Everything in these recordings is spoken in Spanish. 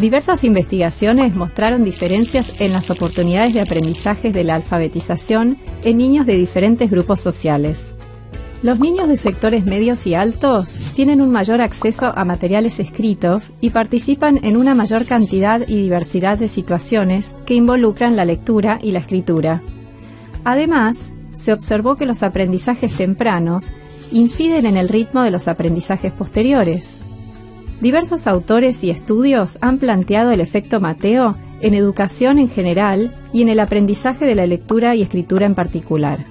Diversas investigaciones mostraron diferencias en las oportunidades de aprendizaje de la alfabetización en niños de diferentes grupos sociales. Los niños de sectores medios y altos tienen un mayor acceso a materiales escritos y participan en una mayor cantidad y diversidad de situaciones que involucran la lectura y la escritura. Además, se observó que los aprendizajes tempranos inciden en el ritmo de los aprendizajes posteriores. Diversos autores y estudios han planteado el efecto Mateo en educación en general y en el aprendizaje de la lectura y escritura en particular.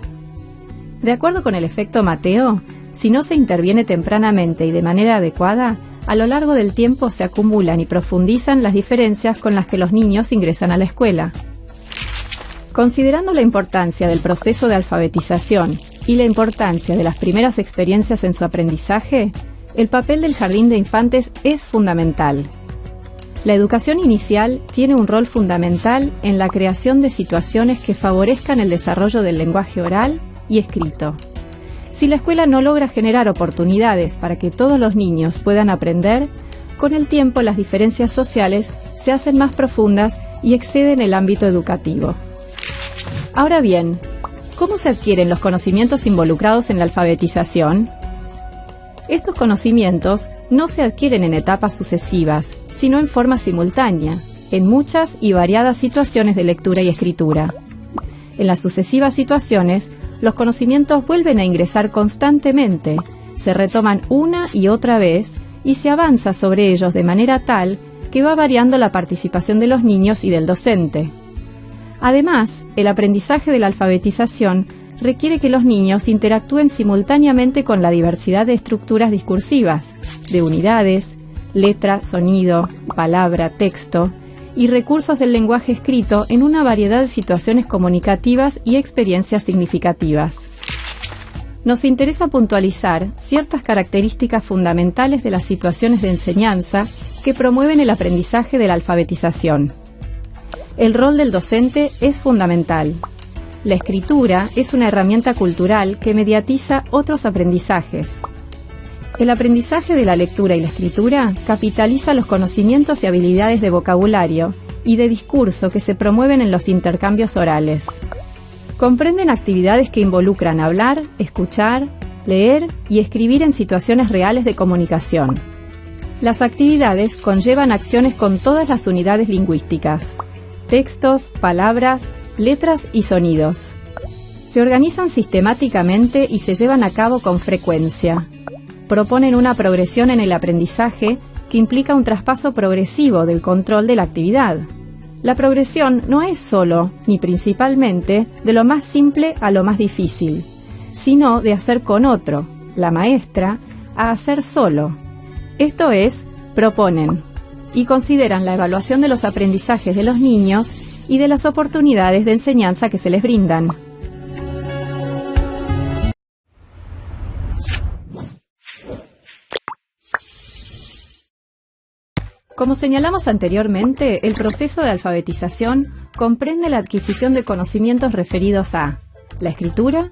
De acuerdo con el efecto Mateo, si no se interviene tempranamente y de manera adecuada, a lo largo del tiempo se acumulan y profundizan las diferencias con las que los niños ingresan a la escuela. Considerando la importancia del proceso de alfabetización y la importancia de las primeras experiencias en su aprendizaje, el papel del jardín de infantes es fundamental. La educación inicial tiene un rol fundamental en la creación de situaciones que favorezcan el desarrollo del lenguaje oral y escrito. Si la escuela no logra generar oportunidades para que todos los niños puedan aprender, con el tiempo las diferencias sociales se hacen más profundas y exceden el ámbito educativo. Ahora bien, ¿cómo se adquieren los conocimientos involucrados en la alfabetización? Estos conocimientos no se adquieren en etapas sucesivas, sino en forma simultánea, en muchas y variadas situaciones de lectura y escritura. En las sucesivas situaciones, los conocimientos vuelven a ingresar constantemente, se retoman una y otra vez y se avanza sobre ellos de manera tal que va variando la participación de los niños y del docente. Además, el aprendizaje de la alfabetización requiere que los niños interactúen simultáneamente con la diversidad de estructuras discursivas, de unidades, letra, sonido, palabra, texto, y recursos del lenguaje escrito en una variedad de situaciones comunicativas y experiencias significativas. Nos interesa puntualizar ciertas características fundamentales de las situaciones de enseñanza que promueven el aprendizaje de la alfabetización. El rol del docente es fundamental. La escritura es una herramienta cultural que mediatiza otros aprendizajes. El aprendizaje de la lectura y la escritura capitaliza los conocimientos y habilidades de vocabulario y de discurso que se promueven en los intercambios orales. Comprenden actividades que involucran hablar, escuchar, leer y escribir en situaciones reales de comunicación. Las actividades conllevan acciones con todas las unidades lingüísticas: textos, palabras, letras y sonidos. Se organizan sistemáticamente y se llevan a cabo con frecuencia. Proponen una progresión en el aprendizaje que implica un traspaso progresivo del control de la actividad. La progresión no es solo, ni principalmente, de lo más simple a lo más difícil, sino de hacer con otro, la maestra, a hacer solo. Esto es, proponen y consideran la evaluación de los aprendizajes de los niños y de las oportunidades de enseñanza que se les brindan. Como señalamos anteriormente, el proceso de alfabetización comprende la adquisición de conocimientos referidos a la escritura,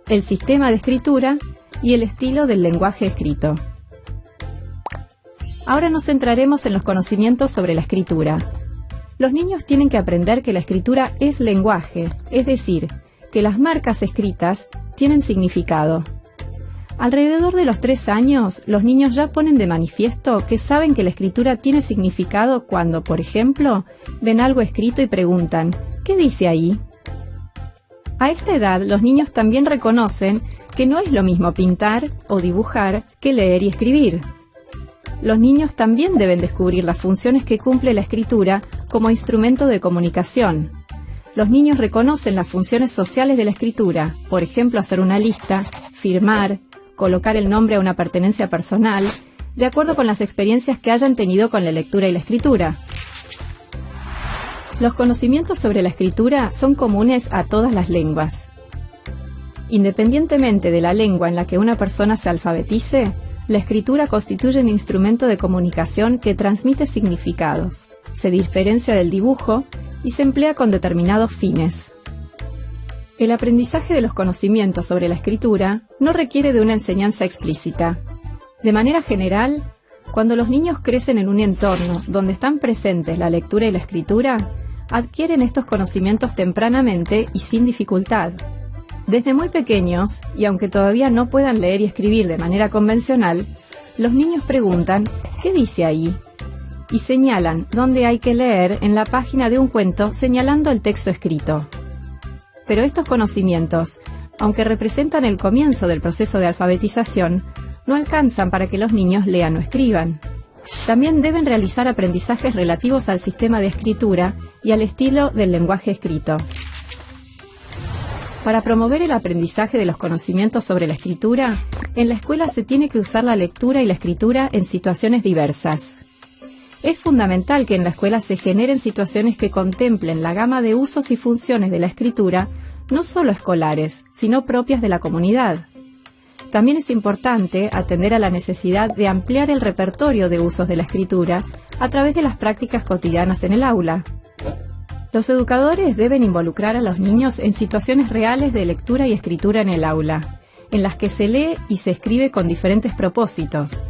el sistema de escritura y el estilo del lenguaje escrito. Ahora nos centraremos en los conocimientos sobre la escritura. Los niños tienen que aprender que la escritura es lenguaje, es decir, que las marcas escritas tienen significado. Alrededor de los 3 años, los niños ya ponen de manifiesto que saben que la escritura tiene significado cuando, por ejemplo, ven algo escrito y preguntan, ¿qué dice ahí? A esta edad, los niños también reconocen que no es lo mismo pintar o dibujar que leer y escribir. Los niños también deben descubrir las funciones que cumple la escritura como instrumento de comunicación. Los niños reconocen las funciones sociales de la escritura, por ejemplo, hacer una lista, firmar, colocar el nombre a una pertenencia personal, de acuerdo con las experiencias que hayan tenido con la lectura y la escritura. Los conocimientos sobre la escritura son comunes a todas las lenguas. Independientemente de la lengua en la que una persona se alfabetice, la escritura constituye un instrumento de comunicación que transmite significados, se diferencia del dibujo y se emplea con determinados fines. El aprendizaje de los conocimientos sobre la escritura no requiere de una enseñanza explícita. De manera general, Cuando los niños crecen en un entorno donde están presentes la lectura y la escritura, adquieren estos conocimientos tempranamente y sin dificultad. Desde muy pequeños, y aunque todavía no puedan leer y escribir de manera convencional, los niños preguntan ¿qué dice ahí? Y señalan dónde hay que leer en la página de un cuento señalando el texto escrito. Pero estos conocimientos, aunque representan el comienzo del proceso de alfabetización, no alcanzan para que los niños lean o escriban. También deben realizar aprendizajes relativos al sistema de escritura y al estilo del lenguaje escrito. Para promover el aprendizaje de los conocimientos sobre la escritura, en la escuela se tiene que usar la lectura y la escritura en situaciones diversas. Es fundamental que en la escuela se generen situaciones que contemplen la gama de usos y funciones de la escritura, no solo escolares, sino propias de la comunidad. También es importante atender a la necesidad de ampliar el repertorio de usos de la escritura a través de las prácticas cotidianas en el aula. Los educadores deben involucrar a los niños en situaciones reales de lectura y escritura en el aula, en las que se lee y se escribe con diferentes propósitos.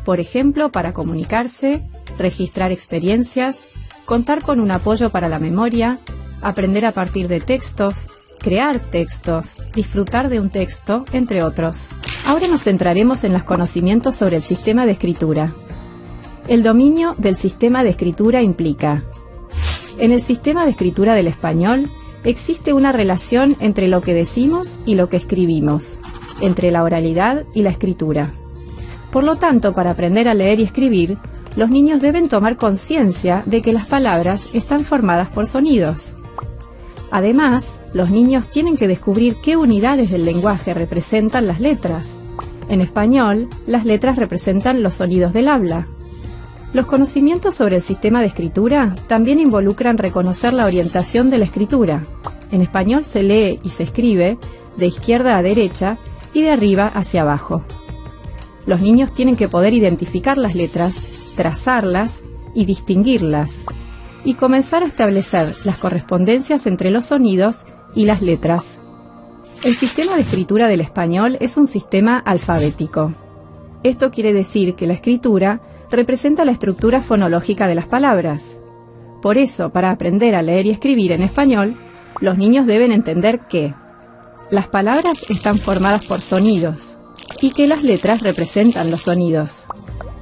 Por ejemplo, para comunicarse, registrar experiencias, contar con un apoyo para la memoria, aprender a partir de textos, crear textos, disfrutar de un texto, entre otros. Ahora nos centraremos en los conocimientos sobre el sistema de escritura. El dominio del sistema de escritura implica: en el sistema de escritura del español existe una relación entre lo que decimos y lo que escribimos, entre la oralidad y la escritura. Por lo tanto, para aprender a leer y escribir, los niños deben tomar conciencia de que las palabras están formadas por sonidos. Además, los niños tienen que descubrir qué unidades del lenguaje representan las letras. En español, las letras representan los sonidos del habla. Los conocimientos sobre el sistema de escritura también involucran reconocer la orientación de la escritura. En español se lee y se escribe de izquierda a derecha y de arriba hacia abajo. Los niños tienen que poder identificar las letras, trazarlas y distinguirlas, y comenzar a establecer las correspondencias entre los sonidos y las letras. El sistema de escritura del español es un sistema alfabético. Esto quiere decir que la escritura representa la estructura fonológica de las palabras. Por eso, para aprender a leer y escribir en español, los niños deben entender que las palabras están formadas por sonidos y que las letras representan los sonidos.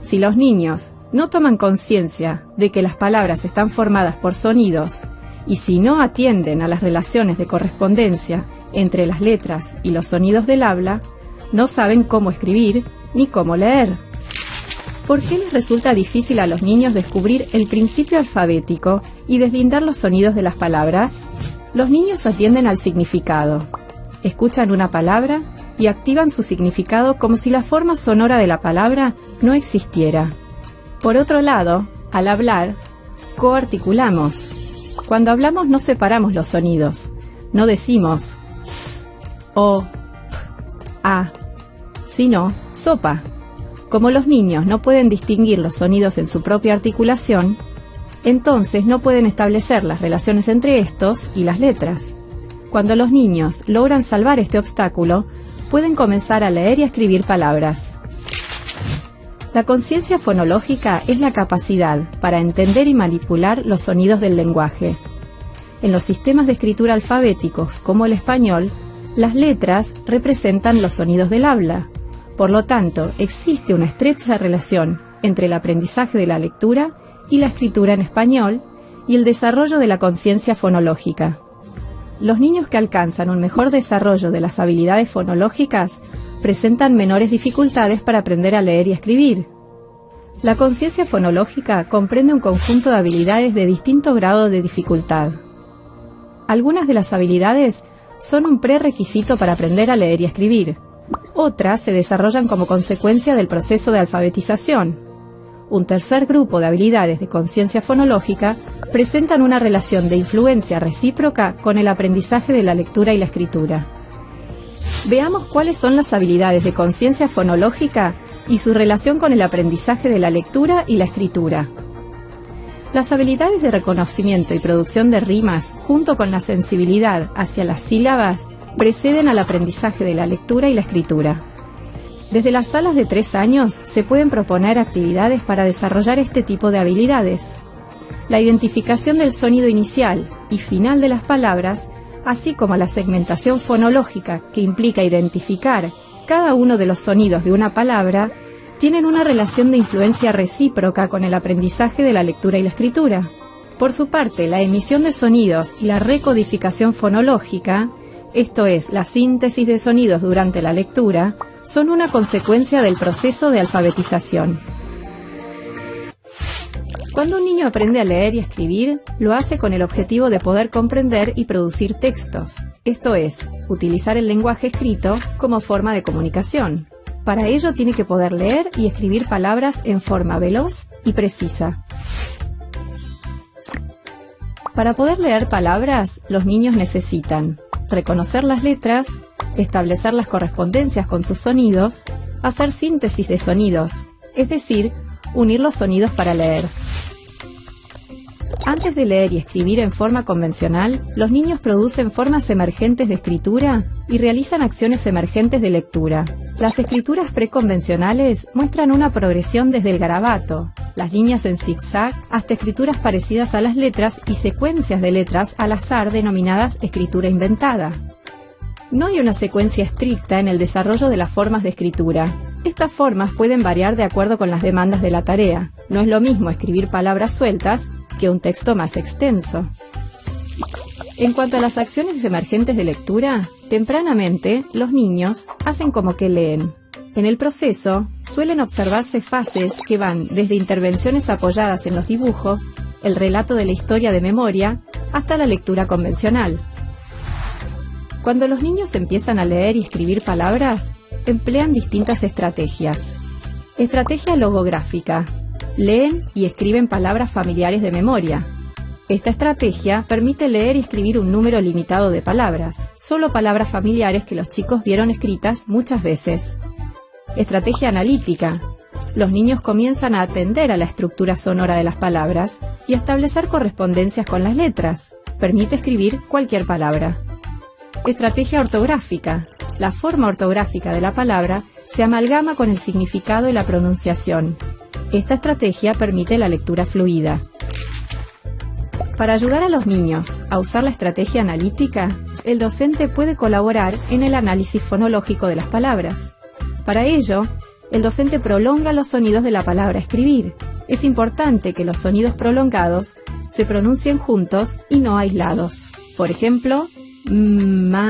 Si los niños no toman conciencia de que las palabras están formadas por sonidos y si no atienden a las relaciones de correspondencia entre las letras y los sonidos del habla, no saben cómo escribir ni cómo leer. ¿Por qué les resulta difícil a los niños descubrir el principio alfabético y deslindar los sonidos de las palabras? Los niños atienden al significado, escuchan una palabra y activan su significado como si la forma sonora de la palabra no existiera. Por otro lado, al hablar, coarticulamos. Cuando hablamos no separamos los sonidos, no decimos s, o, p, a, sino sopa. Como los niños no pueden distinguir los sonidos en su propia articulación, entonces no pueden establecer las relaciones entre estos y las letras. Cuando los niños logran salvar este obstáculo, pueden comenzar a leer y a escribir palabras. La conciencia fonológica es la capacidad para entender y manipular los sonidos del lenguaje. En los sistemas de escritura alfabéticos, como el español, las letras representan los sonidos del habla. Por lo tanto, existe una estrecha relación entre el aprendizaje de la lectura y la escritura en español y el desarrollo de la conciencia fonológica. Los niños que alcanzan un mejor desarrollo de las habilidades fonológicas presentan menores dificultades para aprender a leer y escribir. La conciencia fonológica comprende un conjunto de habilidades de distinto grado de dificultad. Algunas de las habilidades son un prerequisito para aprender a leer y escribir. Otras se desarrollan como consecuencia del proceso de alfabetización. Un tercer grupo de habilidades de conciencia fonológica presentan una relación de influencia recíproca con el aprendizaje de la lectura y la escritura. Veamos cuáles son las habilidades de conciencia fonológica y su relación con el aprendizaje de la lectura y la escritura. Las habilidades de reconocimiento y producción de rimas, junto con la sensibilidad hacia las sílabas, preceden al aprendizaje de la lectura y la escritura. Desde las salas de 3 años se pueden proponer actividades para desarrollar este tipo de habilidades. La identificación del sonido inicial y final de las palabras, así como la segmentación fonológica, que implica identificar cada uno de los sonidos de una palabra, tienen una relación de influencia recíproca con el aprendizaje de la lectura y la escritura. Por su parte, la emisión de sonidos y la recodificación fonológica, esto es, la síntesis de sonidos durante la lectura, son una consecuencia del proceso de alfabetización. Cuando un niño aprende a leer y escribir, lo hace con el objetivo de poder comprender y producir textos, esto es, utilizar el lenguaje escrito como forma de comunicación. Para ello tiene que poder leer y escribir palabras en forma veloz y precisa. Para poder leer palabras, los niños necesitan reconocer las letras, establecer las correspondencias con sus sonidos, hacer síntesis de sonidos, es decir, unir los sonidos para leer. Antes de leer y escribir en forma convencional, los niños producen formas emergentes de escritura y realizan acciones emergentes de lectura. Las escrituras preconvencionales muestran una progresión desde el garabato, las líneas en zigzag, hasta escrituras parecidas a las letras y secuencias de letras al azar denominadas escritura inventada. No hay una secuencia estricta en el desarrollo de las formas de escritura. Estas formas pueden variar de acuerdo con las demandas de la tarea. No es lo mismo escribir palabras sueltas que un texto más extenso. En cuanto a las acciones emergentes de lectura, tempranamente los niños hacen como que leen. En el proceso suelen observarse fases que van desde intervenciones apoyadas en los dibujos, el relato de la historia de memoria, hasta la lectura convencional. Cuando los niños empiezan a leer y escribir palabras, emplean distintas estrategias. Estrategia logográfica. Leen y escriben palabras familiares de memoria. Esta estrategia permite leer y escribir un número limitado de palabras, solo palabras familiares que los chicos vieron escritas muchas veces. Estrategia analítica. Los niños comienzan a atender a la estructura sonora de las palabras y a establecer correspondencias con las letras. Permite escribir cualquier palabra. Estrategia ortográfica. La forma ortográfica de la palabra se amalgama con el significado y la pronunciación. Esta estrategia permite la lectura fluida. Para ayudar a los niños a usar la estrategia analítica, el docente puede colaborar en el análisis fonológico de las palabras. Para ello, el docente prolonga los sonidos de la palabra escribir. Es importante que los sonidos prolongados se pronuncien juntos y no aislados. Por ejemplo, mano.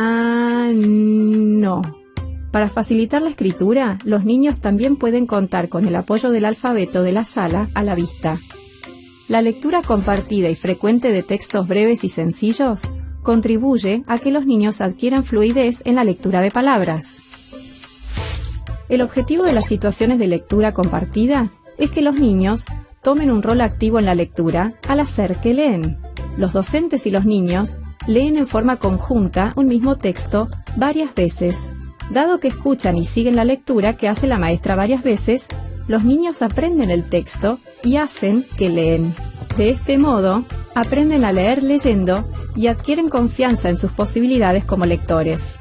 Para facilitar la escritura, los niños también pueden contar con el apoyo del alfabeto de la sala a la vista. La lectura compartida y frecuente de textos breves y sencillos contribuye a que los niños adquieran fluidez en la lectura de palabras. El objetivo de las situaciones de lectura compartida es que los niños tomen un rol activo en la lectura al hacer que leen. Los docentes y los niños leen en forma conjunta un mismo texto varias veces. Dado que escuchan y siguen la lectura que hace la maestra varias veces, los niños aprenden el texto y hacen que leen. De este modo, aprenden a leer leyendo y adquieren confianza en sus posibilidades como lectores.